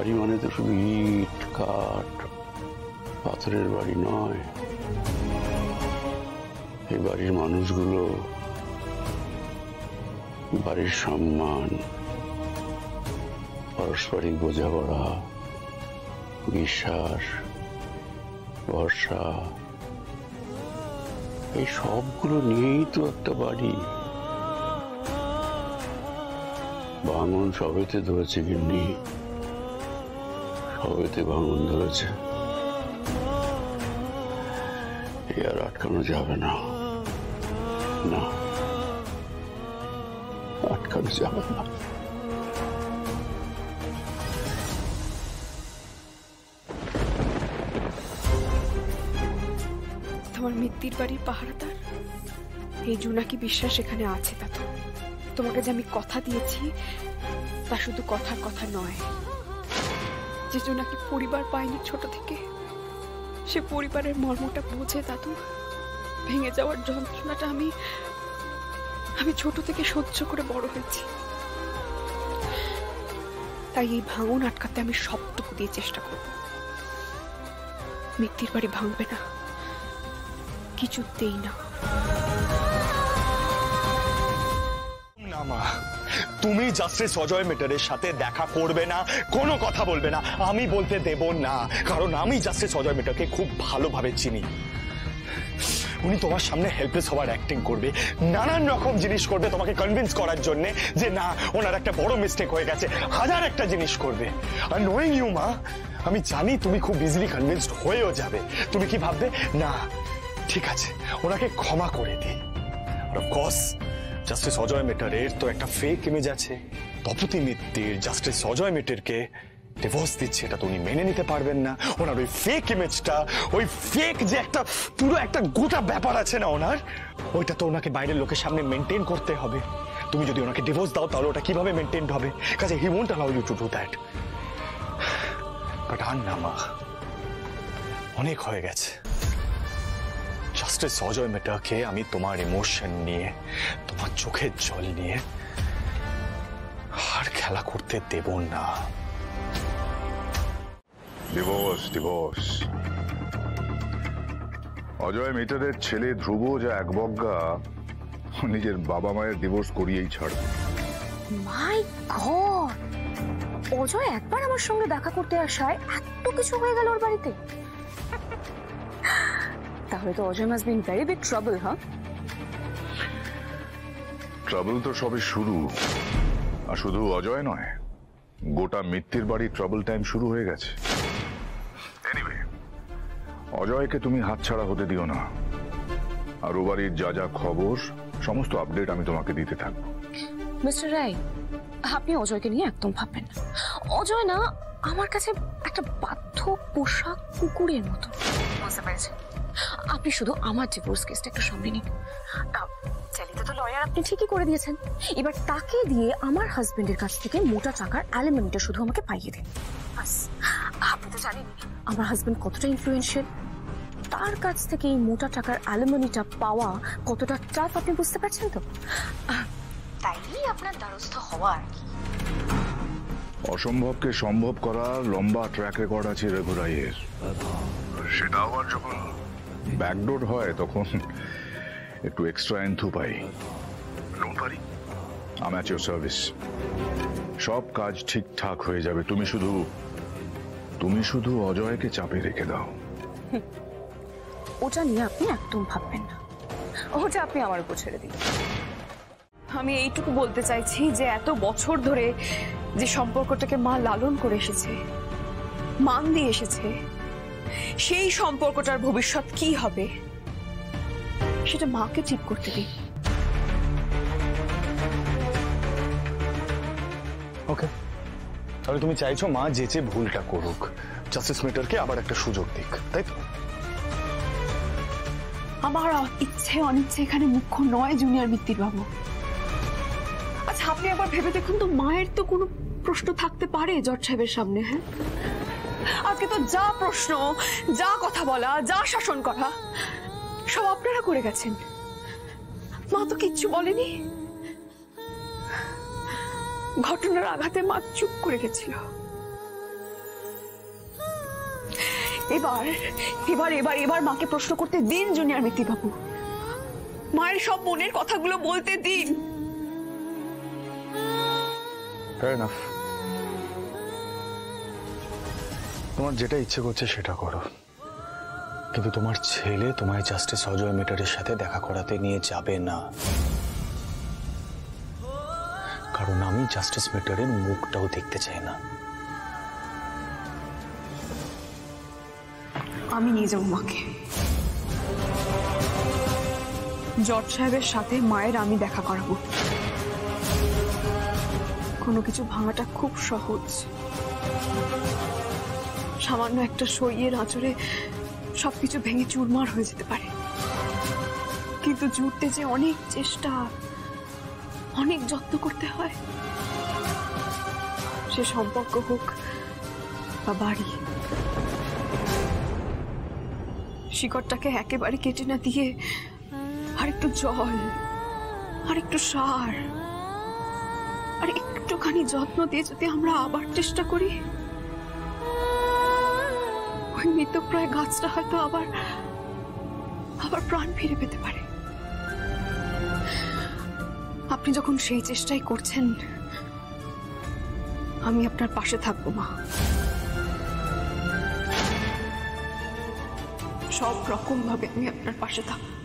বাড়ি মানে তো শুধু ইট কাঠ পাথরের বাড়ি নয়, এই বাড়ির মানুষগুলো, বাড়ির সম্মান, পারস্পরিক বোঝাপড়া, বিশ্বাস, ভরসা, এই সবগুলো নিয়েই তো একটা বাড়ি। ভাঙন সবেতে ধরেছে গিন্নি, সবেতে ভাঙন ধরেছে, এ আর আটকানো যাবে না, না আটকানো যাবে না। তোমার মিত্তির বাড়ির পাহারাদার এই জোনাকি বিশ্বাস এখানে আছে। তা তো তোমাকে যে আমি কথা দিয়েছি তা শুধু কথার কথা নয়, যে জোনাকি পরিবার পায়নি ছোট থেকে, সে পরিবারের মর্মটা বোঝে। দাদু, ভেঙে যাওয়ার যন্ত্রণাটা আমি ছোট থেকে সহ্য করে বড় হয়েছি। তাই এই ভাঙন আটকাতে আমি সবটুকু দিয়ে চেষ্টা করব। মিত্তির বাড়ি ভাঙবে না, কিছুতেই না। তুমি জাস্টিস অজয় মেটারের সাথে দেখা করবে না, কোনো কথা বলবে না, আমি বলতে দেব না। কারণ আমি জাস্টিস অজয় মেটারকে খুব ভালোভাবে চিনি। উনি তোমার সামনে হেল্পলেস হওয়ার অ্যাক্টিং করবে, নানান রকম জিনিস করবে তোমাকে কনভিন্স করার জন্য যে না, ওনার একটা বড় মিস্টেক হয়ে গেছে, হাজার একটা জিনিস করবে। আর নোয়িং ইউ মা, আমি জানি তুমি খুব ইজিলি কনভিন্সড হয়েও যাবে। তুমি কি ভাববে, না ঠিক আছে ওনাকে ক্ষমা করে দিই। অফকোর্স জাস্টিস অজয় মেটারের তো একটা ফেক ইমেজ আছে। তপতি মিত্তির জাস্টিস অজয় মেটারকে ডিভোর্স দিচ্ছে, এটা তো উনি মেনে নিতে পারবেন না। ওনার ওই ফেক ইমেজটা, ওই ফেক যে একটা পুরো একটা গোটা ব্যাপার আছে না ওনার, ওইটা তো ওনাকে বাইরের লোকের সামনে মেনটেন করতে হবে। তুমি যদি ওনাকে ডিভোর্স দাও তাহলে ওটা কিভাবে মেনটেন হবে? কাজে he won't allow you to do that. But আর না মা, অনেক হয়ে গেছে। জাস্টিস অজয় মেটারকে আমি তোমার ইমোশন নিয়ে, তোমার চোখের জল নিয়ে আর খেলা করতে দেব না। ডিভোর্স ডিভোর্স অজয় মেটারের ছেলে ধ্রুব যা একবজ্ঞা, নিজের বাবা মায়ের ডিভোর্স করিয়েই ছাড়বে। মাই গড, অজয় একবার আমার সঙ্গে দেখা করতে আসায় এত কিছু হয়ে গেল ওর বাড়িতে। তাহলে তো Ajay must be in very big trouble. হ্যাঁ, ট্রাবল তো সবে শুরু। আর শুধু অজয় নয়, গোটা মিত্তির বাড়ি ট্রাবল টাইম শুরু হয়ে গেছে। এনিওয়ে, অজয়কে তুমি হাতছাড়া হতে দিও না। আর ও বাড়ির যা যা খবর, সমস্ত আপডেট আমি তোমাকে দিতে থাকবো। মিস্টার রায়, আপনি অজয়কে নিয়ে একদম ভাববেন না। অজয় না আমার কাছে একটা বাধ্য পোষা কুকুরের মতো, বুঝতে পেরেছেন? আপনি শুধু আমার ডিভোর্স কেসটা একটু সামনে নিন। চালিতে তো লয়ার আপনি ঠিকই করে দিয়েছেন, এবার তাকে দিয়ে আমার হাজবেন্ডের কাছ থেকে মোটা টাকার অ্যালিমেন্টটা শুধু আমাকে পাইয়ে দিন। আপনি তো জানেন আমার হাজবেন্ড কতটা ইনফ্লুয়েন্সিয়াল, তার কাছ থেকে এই মোটা টাকার অ্যালিমেন্টটা পাওয়া কতটা টাফ আপনি বুঝতে পারছেন তো? তাই আপনার দ্বারস্থ হওয়া আর কি। অসম্ভবকে সম্ভব করার লম্বা ট্র্যাক রেকর্ড আছে রঘুরাইয়ের। সেটা আবার যখন ব্যাকডোর হয় তখন একটু extra enthu pi. Don't worry, I am at your service. সব কাজ ঠিকঠাক হয়ে যাবে। তুমি শুধু অজয়কে চাপে রেখে দাও। ওটা নিয়ে আপনি একদম ভাববেন না, ওটা আপনি আমার উপর ছেড়ে দিন। আমি এইটুকু বলতে চাইছি যে এত বছর ধরে যে সম্পর্কটাকে মা লালন করে এসেছে, মান দিয়ে এসেছে, সেই সম্পর্কটার ভবিষ্যৎ কি হবে সেটা মাকে ঠিক করতে দিন। ওকে, তাহলে তুমি চাইছো মা যে ভুলটা করুক, জাস্টিস মেটারকে আবার একটা সুযোগ দিক, তাই তো? আমার ইচ্ছে অনিচ্ছে এখানে মুখ্য নয় জুনিয়র মিত্তির বাবু। আচ্ছা, আপনি একবার ভেবে দেখুন তো, মায়ের তো কোনো প্রশ্ন থাকতে পারে জজ সাহেবের সামনে? হ্যাঁ, আজকে তো যা প্রশ্ন, যা কথা বলা, যা শাসন করা, সব আপনারা করে গেছেন। মা তো কিচ্ছু বলেনি। ঘটনার আঘাতে মা চুপ করে গেছিল। এবার এবার এবার এবার মাকে প্রশ্ন করতে দিন জুনিয়র মিত্তি বাবু, মায়ের সব মনের কথাগুলো বলতে দিন। Fair enough. তোমার যেটা ইচ্ছে করছে সেটা করো, কিন্তু তোমার ছেলে তোমায় জাস্টিস অজয় মেটারের সাথে দেখা করাতে নিয়ে যাবে না, কারণ আমি জাস্টিস মেটারের মুখটাও দেখতে চাই না। আমি নিয়ে যাবো মাকে। জজ সাহেবের সাথে মায়ের আমি দেখা করাবো। কোনো কিছু ভাঙাটা খুব সহজ, সামান্য একটা সইয়ের আঁচড়ে সবকিছু ভেঙে চুরমার হয়ে যেতে পারে, কিন্তু জুড়তে যে অনেক চেষ্টা, অনেক যত্ন করতে হয়। সে সম্পর্ক হোক বা বাড়ি, শিকড়টাকে একেবারে কেটে না দিয়ে আরেকটু জল, আরেকটু সার, আর একটুখানি যত্ন দিয়ে যদি আমরা আবার চেষ্টা করি, ওই মৃতপ্রায় গাছটা হয়তো আবার আবার প্রাণ ফিরে পেতে পারে। আপনি যখন সেই চেষ্টাই করছেন, আমি আপনার পাশে থাকবো মা। সব রকম ভাবে আমি আপনার পাশে থাকবো।